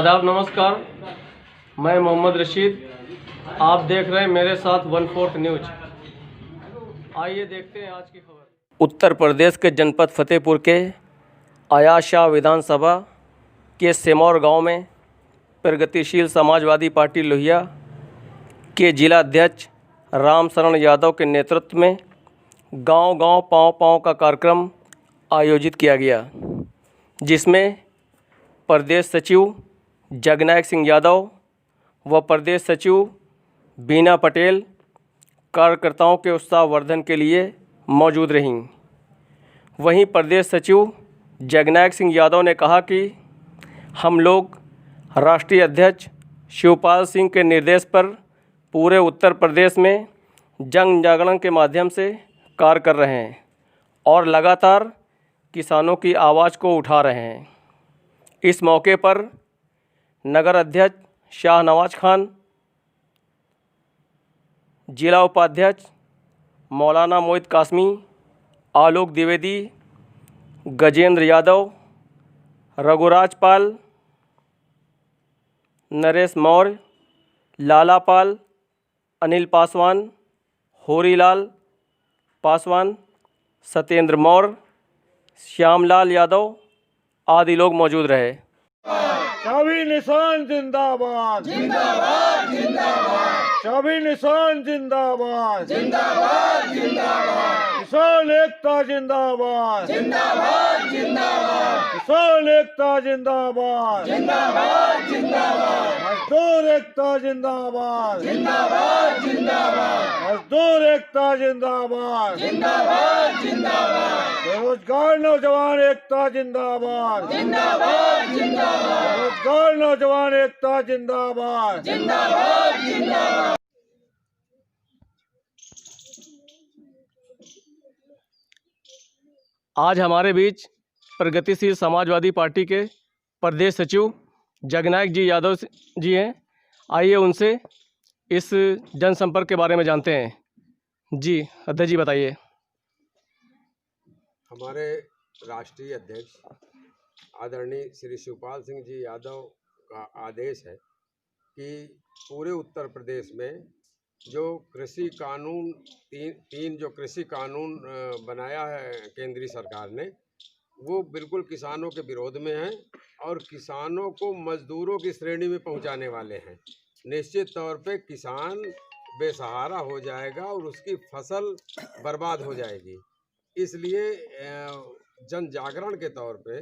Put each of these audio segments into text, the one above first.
आदाब, नमस्कार। मैं मोहम्मद रशीद, आप देख रहे हैं मेरे साथ 1/4 न्यूज। आइए देखते हैं आज की खबर। उत्तर प्रदेश के जनपद फतेहपुर के अयाज शाह विधानसभा के सिमौर गांव में प्रगतिशील समाजवादी पार्टी लोहिया के जिला अध्यक्ष राम शरण यादव के नेतृत्व में गांव-गांव पाँव-पाँव का कार्यक्रम आयोजित किया गया, जिसमें प्रदेश सचिव जगनायक सिंह यादव व प्रदेश सचिव बीना पटेल कार्यकर्ताओं के उत्साहवर्धन के लिए मौजूद रहीं। वहीं प्रदेश सचिव जगनायक सिंह यादव ने कहा कि हम लोग राष्ट्रीय अध्यक्ष शिवपाल सिंह के निर्देश पर पूरे उत्तर प्रदेश में जन जागरण के माध्यम से कार्य कर रहे हैं और लगातार किसानों की आवाज़ को उठा रहे हैं। इस मौके पर नगर अध्यक्ष शाहनवाज खान, जिला उपाध्यक्ष मौलाना मोहित कासमी, आलोक द्विवेदी, गजेंद्र यादव, रघुराज पाल, नरेश मौर्य, लाला पाल, अनिल पासवान, होरीलाल पासवान, सत्येंद्र मौर्य, श्यामलाल यादव आदि लोग मौजूद रहे। सभी निशान जिंदाबाद जिंदाबाद जिंदाबाद, सभी निशान जिंदाबाद जिंदाबाद जिंदाबाद, किसान एकता जिंदाबाद जिंदाबाद जिंदाबाद, किसान एकता जिंदाबाद जिंदाबाद जिंदाबाद, मजदूर एकता जिंदाबाद जिंदाबाद जिंदाबाद, मजदूर एकता जिंदाबाद जिंदाबाद जिंदाबाद, बेरोजगार नौजवान एकता जिंदाबाद जिंदाबाद जिंदाबाद, बेरोजगार नौजवान एकता जिंदाबाद जिंदाबाद जिंदाबाद। आज हमारे बीच प्रगतिशील समाजवादी पार्टी के प्रदेश सचिव जगनायक जी यादव जी हैं। आइए उनसे इस जनसंपर्क के बारे में जानते हैं। जी अध्यक्ष जी बताइए। हमारे राष्ट्रीय अध्यक्ष आदरणीय श्री शिवपाल सिंह जी यादव का आदेश है कि पूरे उत्तर प्रदेश में जो कृषि कानून तीन जो कृषि कानून बनाया है केंद्रीय सरकार ने, वो बिल्कुल किसानों के विरोध में हैं और किसानों को मजदूरों की श्रेणी में पहुंचाने वाले हैं। निश्चित तौर पे किसान बेसहारा हो जाएगा और उसकी फसल बर्बाद हो जाएगी। इसलिए जन जागरण के तौर पे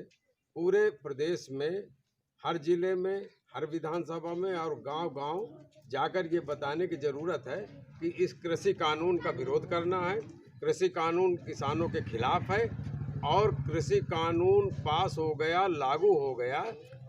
पूरे प्रदेश में हर जिले में, हर विधानसभा में और गांव-गांव जाकर ये बताने की ज़रूरत है कि इस कृषि कानून का विरोध करना है। कृषि कानून किसानों के खिलाफ है और कृषि कानून पास हो गया, लागू हो गया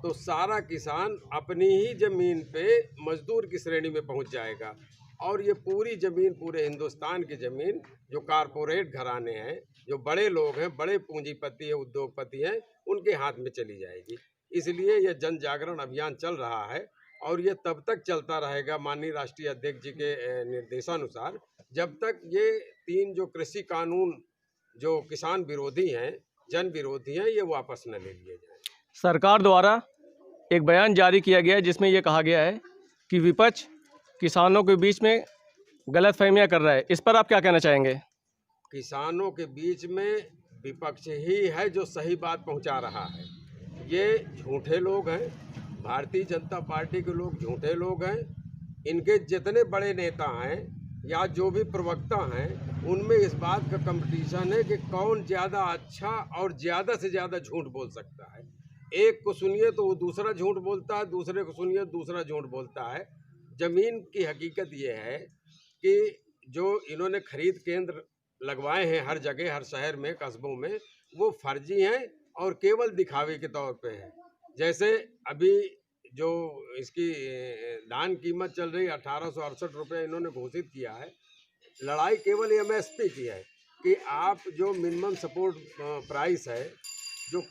तो सारा किसान अपनी ही ज़मीन पे मजदूर की श्रेणी में पहुंच जाएगा और ये पूरी ज़मीन, पूरे हिंदुस्तान की ज़मीन जो कारपोरेट घराने हैं, जो बड़े लोग हैं, बड़े पूंजीपति हैं, उद्योगपति हैं, उनके हाथ में चली जाएगी। इसलिए यह जन जागरण अभियान चल रहा है और ये तब तक चलता रहेगा माननीय राष्ट्रीय अध्यक्ष जी के निर्देशानुसार, जब तक ये तीन जो कृषि कानून जो किसान विरोधी हैं, जन विरोधी हैं, ये वापस न ले लिए जाएं। सरकार द्वारा एक बयान जारी किया गया है जिसमें ये कहा गया है कि विपक्ष किसानों के बीच में गलतफहमियां कर रहा है। इस पर आप क्या कहना चाहेंगे? किसानों के बीच में विपक्ष ही है जो सही बात पहुंचा रहा है। ये झूठे लोग हैं, भारतीय जनता पार्टी के लोग झूठे लोग हैं। इनके जितने बड़े नेता हैं या जो भी प्रवक्ता हैं, उनमें इस बात का कंपटीशन है कि कौन ज़्यादा अच्छा और ज़्यादा से ज़्यादा झूठ बोल सकता है। एक को सुनिए तो वो दूसरा झूठ बोलता है, दूसरे को सुनिए दूसरा झूठ बोलता है। ज़मीन की हकीकत ये है कि जो इन्होंने खरीद केंद्र लगवाए हैं हर जगह, हर शहर में, कस्बों में, वो फर्जी हैं और केवल दिखावे के तौर पे हैं। जैसे अभी जो इसकी धान कीमत चल रही 1868 रुपये इन्होंने घोषित किया है। लड़ाई केवल MSP की है कि आप जो मिनिमम सपोर्ट प्राइस है, जो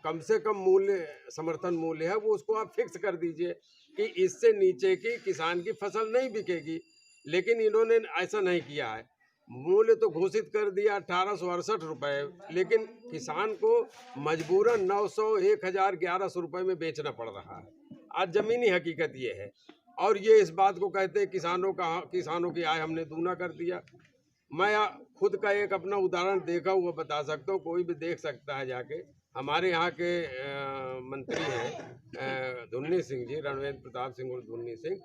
कम से कम मूल्य, समर्थन मूल्य है, वो उसको आप फिक्स कर दीजिए कि इससे नीचे की किसान की फसल नहीं बिकेगी। लेकिन इन्होंने ऐसा नहीं किया है। मूल्य तो घोषित कर दिया 1868 रुपये, लेकिन किसान को मजबूरन 900, 1000, 1100 रुपये में बेचना पड़ रहा है। आज ज़मीनी हकीकत ये है। और ये इस बात को कहते हैं किसानों की आय हमने दूना कर दिया। मैं खुद का एक अपना उदाहरण देखा हुआ बता सकता हूँ, कोई भी देख सकता है जाके। हमारे यहाँ के मंत्री हैं धुन्नी सिंह जी, रणवेंद्र प्रताप सिंह और धुन्नी सिंह,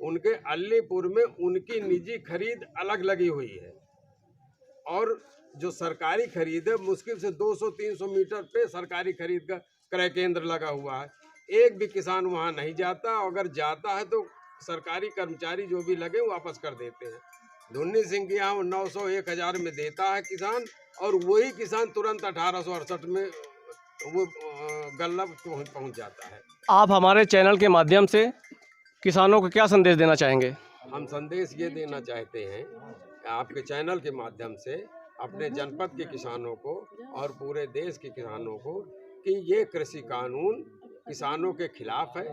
उनके अलीपुर में उनकी निजी खरीद अलग लगी हुई है और जो सरकारी खरीद है मुश्किल से 200-300 मीटर पे सरकारी खरीद का क्रय केंद्र लगा हुआ है। एक भी किसान वहाँ नहीं जाता, अगर जाता है तो सरकारी कर्मचारी जो भी लगे वापस कर देते हैं। धुन्नी सिंह के यहाँ 900-1000 में देता है किसान, और वही किसान तुरंत 1868 में वो गल्ला पहुँच जाता है। आप हमारे चैनल के माध्यम से किसानों को क्या संदेश देना चाहेंगे? हम संदेश ये देना चाहते हैं आपके चैनल के माध्यम से अपने जनपद के किसानों को और पूरे देश के किसानों को कि ये कृषि कानून किसानों के खिलाफ है,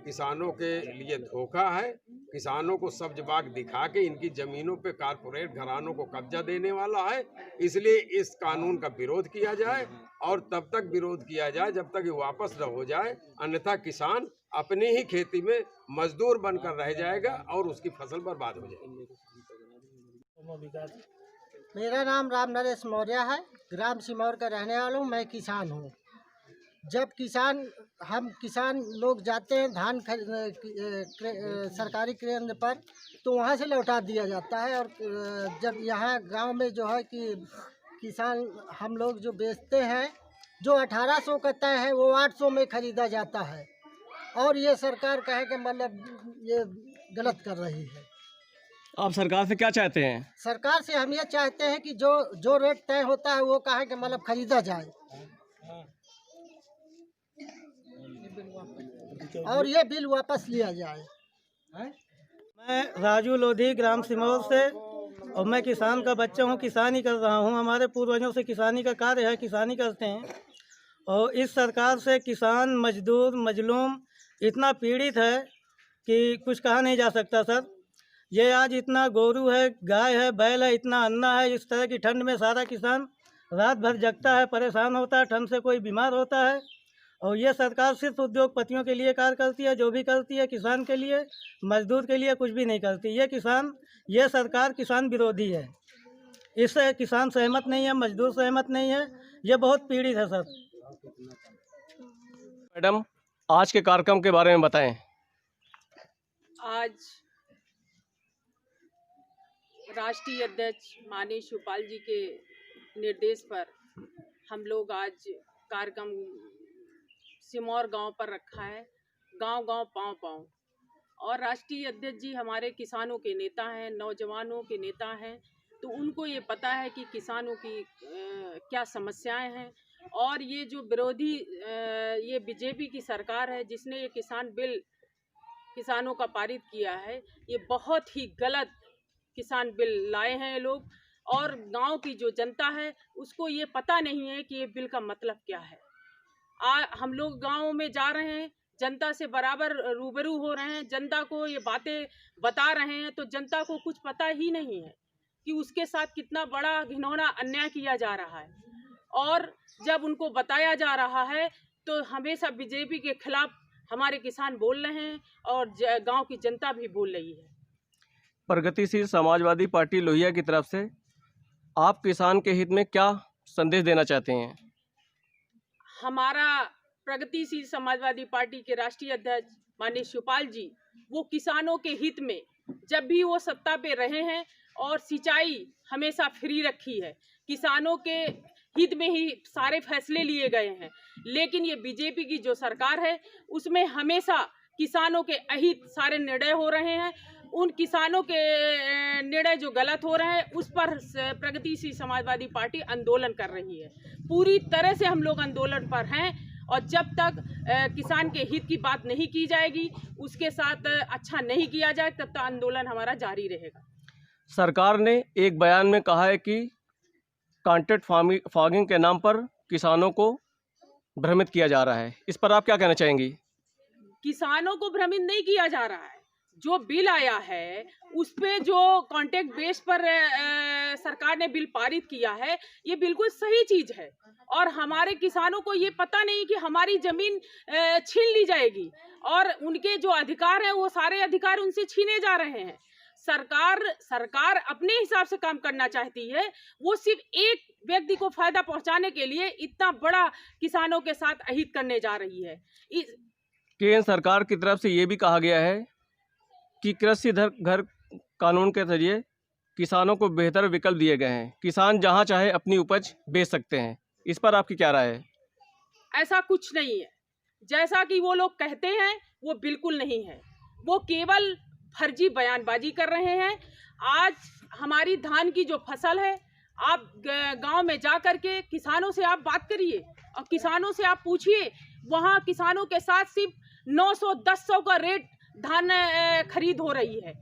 किसानों के लिए धोखा है, किसानों को सब्ज बाग दिखा के इनकी ज़मीनों पे कारपोरेट घरानों को कब्जा देने वाला है। इसलिए इस कानून का विरोध किया जाए और तब तक विरोध किया जाए जब तक ये वापस न हो जाए, अन्यथा किसान अपनी ही खेती में मजदूर बनकर रह जाएगा और उसकी फसल बर्बाद हो जाएगी। मेरा नाम राम नरेश मौर्य है, ग्राम सिमौर का रहने वाला हूँ। मैं किसान हूँ। जब हम किसान लोग जाते हैं धान सरकारी केंद्र पर, तो वहाँ से लौटा दिया जाता है। और जब यहाँ गांव में जो है कि किसान हम लोग जो बेचते हैं, जो 1800 का तय है वो 800 में ख़रीदा जाता है। और ये सरकार कहे कि मतलब ये गलत कर रही है। आप सरकार से क्या चाहते हैं? सरकार से हम ये चाहते हैं कि जो रेट तय होता है वो कहे कि मतलब ख़रीदा जाए और ये बिल वापस लिया जाए। मैं राजू लोधी ग्राम सिमौर से, और मैं किसान का बच्चा हूँ, किसानी कर रहा हूँ। हमारे पूर्वजों से किसानी का कार्य है, किसानी करते हैं। और इस सरकार से किसान, मजदूर, मजलूम इतना पीड़ित है कि कुछ कहा नहीं जा सकता सर। ये आज इतना गोरू है, गाय है, बैल है, इतना अन्ना है। इस तरह की ठंड में सारा किसान रात भर जगता है, परेशान होता है, ठंड से कोई बीमार होता है। और ये सरकार सिर्फ उद्योगपतियों के लिए कार्य करती है। जो भी करती है किसान के लिए, मजदूर के लिए कुछ भी नहीं करती। ये सरकार किसान विरोधी है। इससे किसान सहमत नहीं है, मजदूर सहमत नहीं है। ये बहुत पीड़ित है सर। मैडम, आज के कार्यक्रम के बारे में बताएं। आज राष्ट्रीय अध्यक्ष माननीय शिवपाल जी के निर्देश पर हम लोग आज कार्यक्रम सिमौर गांव पर रखा है। गांव-गांव पाँव-पाँव। और राष्ट्रीय अध्यक्ष जी हमारे किसानों के नेता हैं, नौजवानों के नेता हैं, तो उनको ये पता है कि किसानों की क्या समस्याएं हैं। और ये जो विरोधी ये बीजेपी की सरकार है जिसने ये किसान बिल किसानों का पारित किया है, ये बहुत ही गलत किसान बिल लाए हैं ये लोग। और गांव की जो जनता है उसको ये पता नहीं है कि ये बिल का मतलब क्या है। हम लोग गाँव में जा रहे हैं, जनता से बराबर रूबरू हो रहे हैं, जनता को ये बातें बता रहे हैं, तो जनता को कुछ पता ही नहीं है कि उसके साथ कितना बड़ा घिनौना अन्याय किया जा रहा है। और जब उनको बताया जा रहा है तो हमेशा बीजेपी के खिलाफ हमारे किसान बोल रहे हैं और गांव की जनता भी बोल रही है। प्रगतिशील समाजवादी पार्टी लोहिया की तरफ से आप किसान के हित में क्या संदेश देना चाहते हैं? हमारा प्रगतिशील समाजवादी पार्टी के राष्ट्रीय अध्यक्ष माननीय शिवपाल जी, वो किसानों के हित में जब भी वो सत्ता पे रहे हैं और सिंचाई हमेशा फ्री रखी है, किसानों के हित में ही सारे फैसले लिए गए हैं। लेकिन ये बीजेपी की जो सरकार है उसमें हमेशा किसानों के अहित सारे निर्णय हो रहे हैं। उन किसानों के निर्णय जो गलत हो रहे हैं उस पर प्रगतिशील समाजवादी पार्टी आंदोलन कर रही है। पूरी तरह से हम लोग आंदोलन पर हैं और जब तक किसान के हित की बात नहीं की जाएगी, उसके साथ अच्छा नहीं किया जाए, तब तक आंदोलन हमारा जारी रहेगा। सरकार ने एक बयान में कहा है कि कॉन्ट्रैक्ट फार्मिंग के नाम पर किसानों को भ्रमित किया जा रहा है। इस पर आप क्या कहना चाहेंगी? किसानों को भ्रमित नहीं किया जा रहा है। जो बिल आया है उस पे जो कॉन्ट्रैक्ट बेस पर सरकार ने बिल पारित किया है, ये बिल्कुल सही चीज है। और हमारे किसानों को ये पता नहीं कि हमारी जमीन छीन ली जाएगी और उनके जो अधिकार हैं वो सारे अधिकार उनसे छीने जा रहे हैं। सरकार अपने हिसाब से काम करना चाहती है, वो सिर्फ एक व्यक्ति को फायदा पहुंचाने के लिए इतना बड़ा किसानों के साथ अहित करने जा रही है। केंद्र सरकार की तरफ से ये भी कहा गया है कि कृषि घर कानून के जरिए किसानों को बेहतर विकल्प दिए गए हैं, किसान जहां चाहे अपनी उपज बेच सकते हैं। इस पर आपकी क्या राय है? ऐसा कुछ नहीं है, जैसा कि वो लोग कहते हैं वो बिल्कुल नहीं है। वो केवल फर्जी बयानबाजी कर रहे हैं। आज हमारी धान की जो फसल है, आप गांव में जा कर के किसानों से आप बात करिए और किसानों से आप पूछिए, वहाँ किसानों के साथ सिर्फ 900-1000 का रेट धान खरीद हो रही है।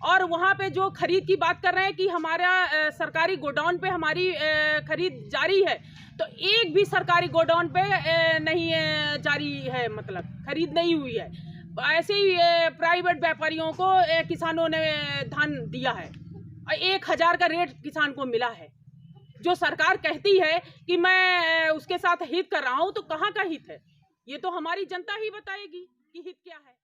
और वहाँ पे जो खरीद की बात कर रहे हैं कि हमारा सरकारी गोडाउन पे हमारी खरीद जारी है, तो एक भी सरकारी गोडाउन पे नहीं जारी है, मतलब खरीद नहीं हुई है। ऐसे ही प्राइवेट व्यापारियों को किसानों ने धान दिया है और 1000 का रेट किसान को मिला है। जो सरकार कहती है कि मैं उसके साथ हित कर रहा हूँ, तो कहाँ का हित है? ये तो हमारी जनता ही बताएगी कि हित क्या है।